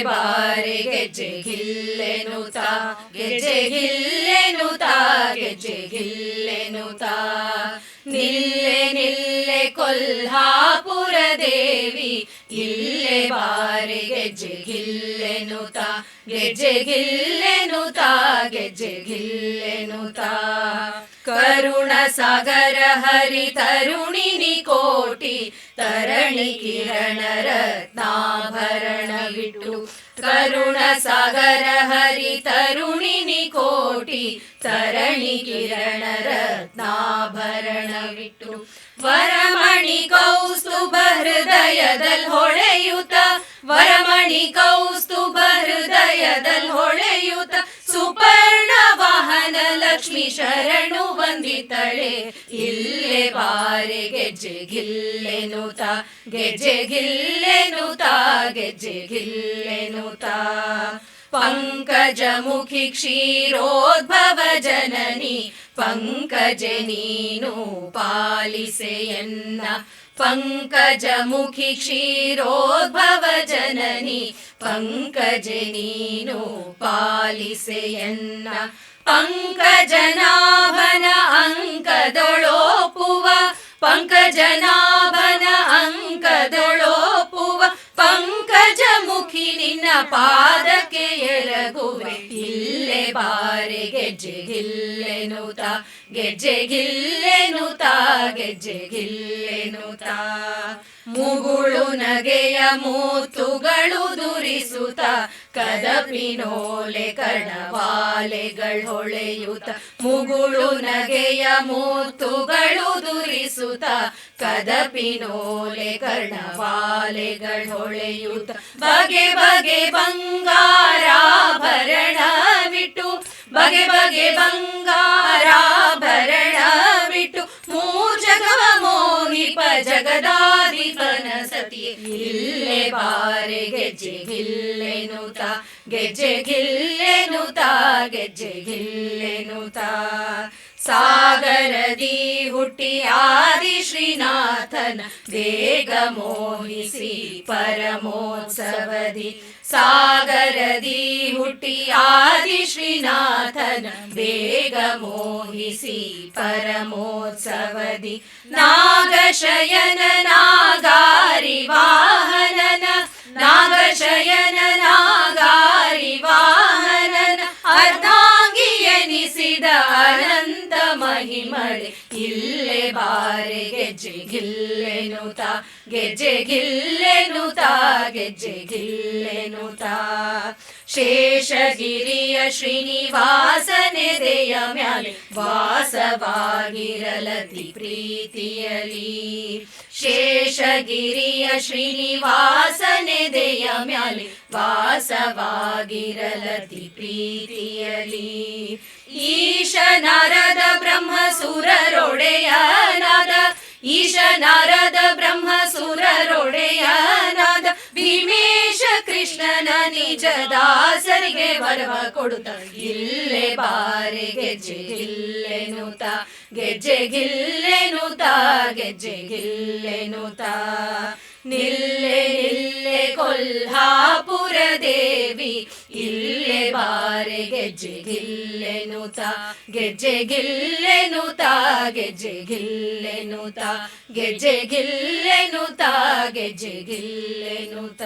ಬಾರೆ ಗೆಜ್ಜೆ ಗಿಲ್ಲೆನುತ ಗೆಜ್ಜೆ ಗಿಲ್ಲೆನುತ ಗೆಜ್ಜೆ ಗಿಲ್ಲೆನುತ ನಿಲ್ಲೆ ನಿಲ್ಲೆ ಕೊಲ್ಹಾಪುರ ದೇವಿ ಇಲ್ಲೆ ಬಾರೆ ಗೆಜ್ಜೆ ಗಿಲ್ಲೆನುತ ಗೆಜ್ಜೆ ಗಿಲ್ಲೆನುತ ಗೆಜ್ಜೆ ಗಿಲ್ಲೆನುತ ಕರುಣ ಸಾಗರ ಹರಿ ತರುಣಿನಿ ಕೋಟಿ ತರಣಿ ಕಿರಣ ರತ್ನಾಭರಣವಿಟ್ಟು ಕರುಣ ಸಾಗರ ಹರಿ ತರುಣಿನಿ ಕೋಟಿ ತರಣಿ ಕಿರಣ ರತ್ನಾಭರಣವಿಟ್ಟು ವರಮಣಿ ಕೌಸ್ತುಭ ಹೃದಯದಲ್ಲಿ ಹೊಳೆಯುತ್ತ ವರಮಣಿ ಕೌಸ್ತುಭ ಹೃದಯದಲ್ಲಿ ಹೊಳೆಯುತ್ತ ಸುಪರ್ಣ ವಾಹನ ಲಕ್ಷ್ಮಿ ಶರಣು ವಂದಿತಳೆ ಇಲ್ಲೆ ಬಾರೆ ಗೆಜ್ಜೆ ಗಿಲ್ಲೆನುತ ಗೆಜ್ಜೆ ಗಿಲ್ಲೆನುತ ಗೆಜ್ಜೆ ಗಿಲ್ಲೆನುತ ಪಂಕಜಮುಖಿ ಕ್ಷೀರೋದ್ಭವ ಜನನಿ ಪಂಕಜೆ ನೀನು ಪಾಲಿಸೆಯನ್ನ ಪಂಕಜಮುಖಿ ಕ್ಷೀರೋದ್ಭವ ಜನನಿ ಪಂಕಜೆ ನೀನು ಪಾಲಿಸೆಯನ್ನ ಪಂಕಜನಾಭನ ಅಂಕದೊಳೋಪುವ ಪಂಕಜನಾಭನ ಅಂಕದೊಳೋಪುವ ಪಂಕಜ ಮುಖಿ ನಿನ್ನ ಪಾದಕ್ಕೆ ಎರಗುವೆ ಇಲ್ಲೆ ಬಾರೆ ಗೆಜ್ಜೆ ಗಿಲ್ಲೆನುತ ಗೆಜ್ಜೆ ಗಿಲ್ಲೆನುತ ಗೆಜ್ಜೆ ಗಿಲ್ಲೆನುತ ಮುಗುಳು ನಗೆಯ ಮೂತುಗಳು ದುರಿಸುತ್ತ ಕದಪಿನೋಲೆ ಕಣವಾಲೆಗಳು ಹೊಳೆಯುತ್ತ ಮುಗುಳು ನಗೆಯ ಮೂತುಗಳು ದುರಿಸುತ್ತ ಕದಪಿನೋಲೆ ಕರ್ಣವಾಲೆಗಳು ಹೊಳೆಯುತ್ತ ಬಗೆ ಬಗೆ ಬಂಗಾರಾಭರಣವಿಟ್ಟು ಬಗೆ ಬಗೆ ಬಂಗಾರಾಭರಣವಿಟ್ಟು ಮೂರ್ಜಗವ ಮೋಹಿಪ ಜಗದಾಧಿಪನ ಸತಿ ಇಲ್ಲೆ ಬಾರೆ ಗೆಜ್ಜೆ ಗಿಲ್ಲೆನುತ ಗೆಜ್ಜೆ ಗಿಲ್ಲೆನುತ ಗೆಜ್ಜೆ ಗಿಲ್ಲೆನುತ ಸಾಗರದಿ ಹುಟ್ಟಿ ಆದಿ ಶ್ರೀನಾಥನ ಬೇಗ ಮೋಹಿಸಿ ಪರಮೋತ್ಸವದಿ ಸಾಗರದಿ ಹುಟ್ಟಿ ಆದಿ ಶ್ರೀನಾಥನ ಬೇಗ ಮೋಹಿಸಿ ಪರಮೋತ್ಸವದಿ ನಾಗಶಯನ ನಾಗಾರಿ ವಾಹನನ ನಾಗಶಯನ ನಾಗಾರಿ ವಾಹನನ ಅರ್ಧಾಂಗಿಯನಿಸಿದ ಅನಂತ ಮಹಿಮಳೆ ಇಲ್ಲೆ ಬಾರೆ ಗೆಜ್ಜೆ ಗಿಲ್ಲೆನುತ ಗೆಜ್ಜೆ ಗಿಲ್ಲೆನುತ ಗೆಜ್ಜೆ ಗಿಲ್ಲೆನುತ ಶೇಷಗಿರಿಯ ಶ್ರೀನಿವಾಸನೆದೆಯ ಮ್ಯಾಲೆ ವಾಸವಾಗಿರಲತಿ ಪ್ರೀತಿಯಲಿ ಶೇಷಗಿರಿಯ ಶ್ರೀನಿವಾಸನೆದೆಯ ಮ್ಯಾಲೆ ವಾಸವಾಗಿರಲತಿ ಪ್ರೀತಿಯಲಿ ಈಶ ನಾರದ ಬ್ರಹ್ಮ ಸುರರೊಡೆಯನಾದ ಈಶ ನಾರದ ಬ್ರಹ್ಮ ಸುರರೊಡೆಯನಾದ ಭೀಮೇಶ ಕೃಷ್ಣನ ನಿಜ ದಾಸರಿಗೆ ವರವ ಕೊಡುತ್ತ ಇಲ್ಲೆ ಬಾರೆ ಗೆಜ್ಜೆ ಗಿಲ್ಲೆನುತ ಗೆಜ್ಜೆ ಗಿಲ್ಲೆನುತ ಗೆಜ್ಜೆ ಗಿಲ್ಲೆನುತ ನಿಲ್ಲೆ ನಿಲ್ಲೆ ಕೊಲ್ಹಾಪುರ ದೇವಿ ಇಲ್ಲೆ ಬಾರೆ ಗೆಜ್ಜೆ ಗಿಲ್ಲೆನುತ ಗೆಜ್ಜೆ ಗಿಲ್ಲೆನುತ ಗೆಜ್ಜೆ ಗಿಲ್ಲೆನುತ ಗೆಜ್ಜೆ ಗಿಲ್ಲೆನುತ ಗೆಜ್ಜೆ ಗಿಲ್ಲೆನುತ